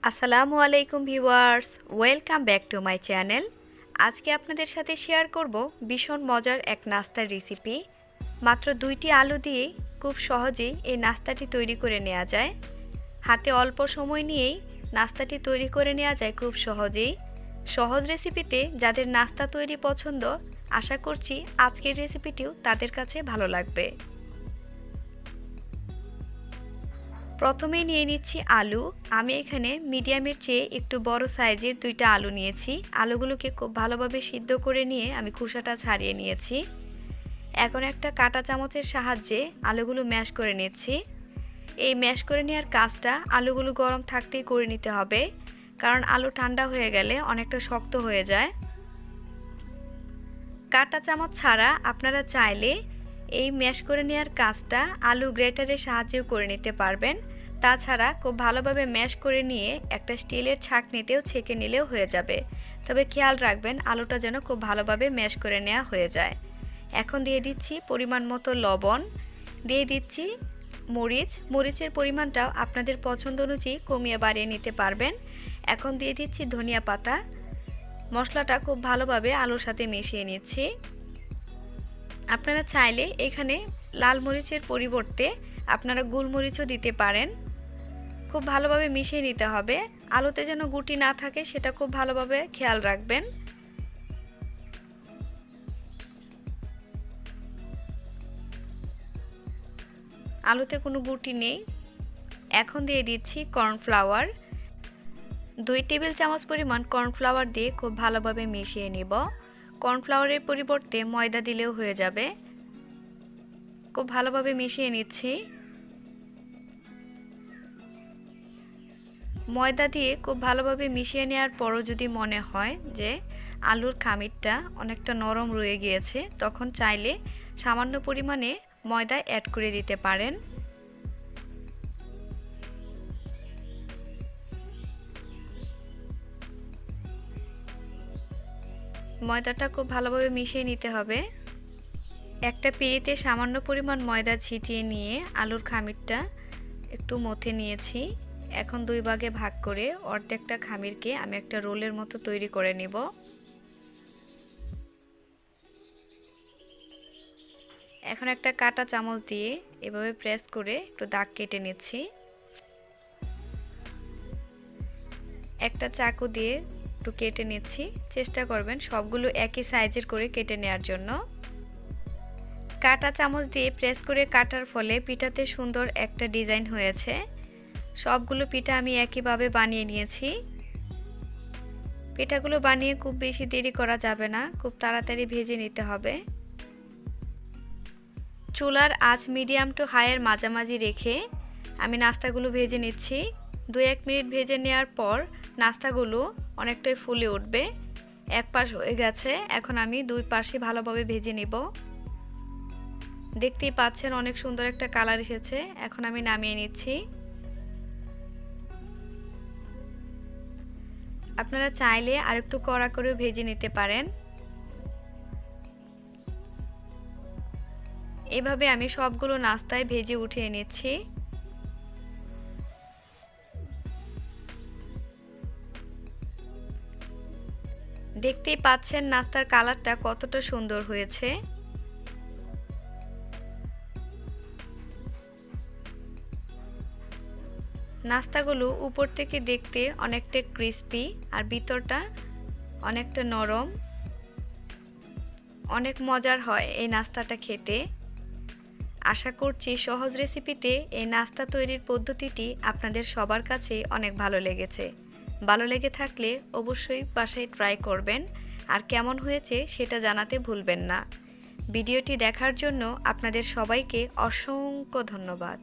আসসালামু আলাইকুম viewers, welcome back to my channel. আজকে আপনাদের সাথে শেয়ার করব ভীষণ মজার এক নাস্তার রেসিপি। মাত্র 2টি আলু দিয়ে খুব সহজেই এই নাস্তাটি তৈরি করে নেওয়া যায়। হাতে অল্প সময় নিয়েই নাস্তাটি তৈরি করে নেওয়া যায় খুব সহজেই। সহজ রেসিপিতে যাদের নাস্তা তৈরি পছন্দ, আশা করছি আজকের রেসিপিটিও তাদের কাছে ভালো লাগবে। প্রথমেই নিয়ে নিচ্ছি আলু। আমি এখানে মিডিয়ামের চেয়ে একটু বড় সাইজের 2টা আলু নিয়েছি। আলুগুলোকে খুব ভালোভাবে সিদ্ধ করে নিয়ে আমি খোসাটা ছাড়িয়ে নিয়েছি। এখন একটা কাঁটা চামচের সাহায্যে আলুগুলো ম্যাশ করে নিচ্ছি। এই ম্যাশ করে নেওয়ার কাজটা আলুগুলো গরম থাকতেই করে নিতে হবে, কারণ আলু ঠান্ডা হয়ে গেলে অনেকটা শক্ত হয়ে যায়। কাঁটা চামচ ছাড়া আপনারা চাইলে এই ম্যাশ করে নেওয়ার কাজটা আলু গ্রেটারের সাহায্যেও করে নিতে পারবেন। তাছাড়া খুব ভালোভাবে ম্যাশ করে নিয়ে একটা স্টিলের ছাঁকনিতেও ছেঁকে নিলেও হয়ে যাবে। তবে খেয়াল রাখবেন আলুটা যেন খুব ভালোভাবে ম্যাশ করে নেওয়া হয়ে যায়। এখন দিয়ে দিচ্ছি পরিমাণ মতো লবণ, দিয়ে দিচ্ছি মরিচের পরিমাণটাও আপনাদের পছন্দ অনুযায়ী কমিয়ে বাড়িয়ে নিতে পারবেন। এখন দিয়ে দিচ্ছি ধনিয়া পাতা। মশলাটা খুব ভালোভাবে আলুর সাথে মিশিয়ে নিচ্ছি। আপনারা চাইলে এখানে লাল মরিচের পরিবর্তে আপনারা গোলমরিচও দিতে পারেন। খুব ভালোভাবে মিশিয়ে নিতে হবে। আলুতে যেন গুটি না থাকে সেটা খুব ভালোভাবে খেয়াল রাখবেন। আলুতে কোনো গুটি নেই। এখন দিয়ে দিচ্ছি কর্নফ্লাওয়ার। 2 টেবিল চামচ পরিমাণ কর্নফ্লাওয়ার দিয়ে খুব ভালোভাবে মিশিয়ে নিব। কর্নফ্লাওয়ারের পরিবর্তে ময়দা দিলেও হয়ে যাবে। খুব ভালোভাবে মিশিয়ে নিচ্ছি। ময়দা দিয়ে খুব ভালোভাবে মিশিয়ে নেওয়ার পরও যদি মনে হয় যে আলুর খামিরটা অনেকটা নরম রয়ে গিয়েছে, তখন চাইলে সামান্য পরিমাণে ময়দা অ্যাড করে দিতে পারেন। ময়দাটা খুব ভালোভাবে মিশিয়ে নিতে হবে। একটা পিঁড়িতে সামান্য পরিমাণ ময়দা ছিটিয়ে নিয়ে আলুর খামিরটা একটু মথে নিয়েছি। এখন 2 ভাগে ভাগ করে অর্ধেকটা খামিরকে আমি একটা রোলের মতো তৈরি করে নেব। এখন একটা কাঁটা চামচ দিয়ে এভাবে প্রেস করে একটু দাগ কেটে নিচ্ছি। একটা চাকু দিয়ে একটু কেটে নিচ্ছি। চেষ্টা করবেন সবগুলো একই সাইজের করে কেটে নেওয়ার জন্য। কাঁটা চামচ দিয়ে প্রেস করে কাটার ফলে পিঠাতে সুন্দর একটা ডিজাইন হয়েছে। সবগুলো পিঠা আমি একইভাবে বানিয়ে নিয়েছি। পিঠাগুলো বানিয়ে খুব বেশি দেরি করা যাবে না, খুব তাড়াতাড়ি ভেজে নিতে হবে। চুলার আঁচ মিডিয়াম টু হাইয়ের মাঝামাঝি রেখে আমি নাস্তাগুলো ভেজে নিচ্ছি। 2-1 মিনিট ভেজে নেওয়ার পর নাস্তাগুলো অনেকটাই ফুলে উঠবে। এক পাশ হয়ে গেছে, এখন আমি 2 পাশই ভালোভাবে ভেজে নেব। দেখতেই পাচ্ছেন অনেক সুন্দর একটা কালার এসেছে। এখন আমি নামিয়ে নিচ্ছি। আপনারা চাইলে আরেকটু কড়া করে ভেজে নিতে পারেন। এভাবে আমি সবগুলো নাস্তায় ভেজে উঠিয়ে নিচ্ছি। দেখতেই পাচ্ছেন নাস্তার কালারটা কতটা সুন্দর হয়েছে। নাস্তাগুলো উপর থেকে দেখতে অনেকটা ক্রিস্পি আর ভিতরটা অনেকটা নরম। অনেক মজার হয় এই নাস্তাটা খেতে। আশা করছি সহজ রেসিপিতে এই নাস্তা তৈরির পদ্ধতিটি আপনাদের সবার কাছে অনেক ভালো লেগেছে। ভালো লেগে থাকলে অবশ্যই বাসায় ট্রাই করবেন আর কেমন হয়েছে সেটা জানাতে ভুলবেন না। ভিডিওটি দেখার জন্য আপনাদের সবাইকে অসংখ্য ধন্যবাদ।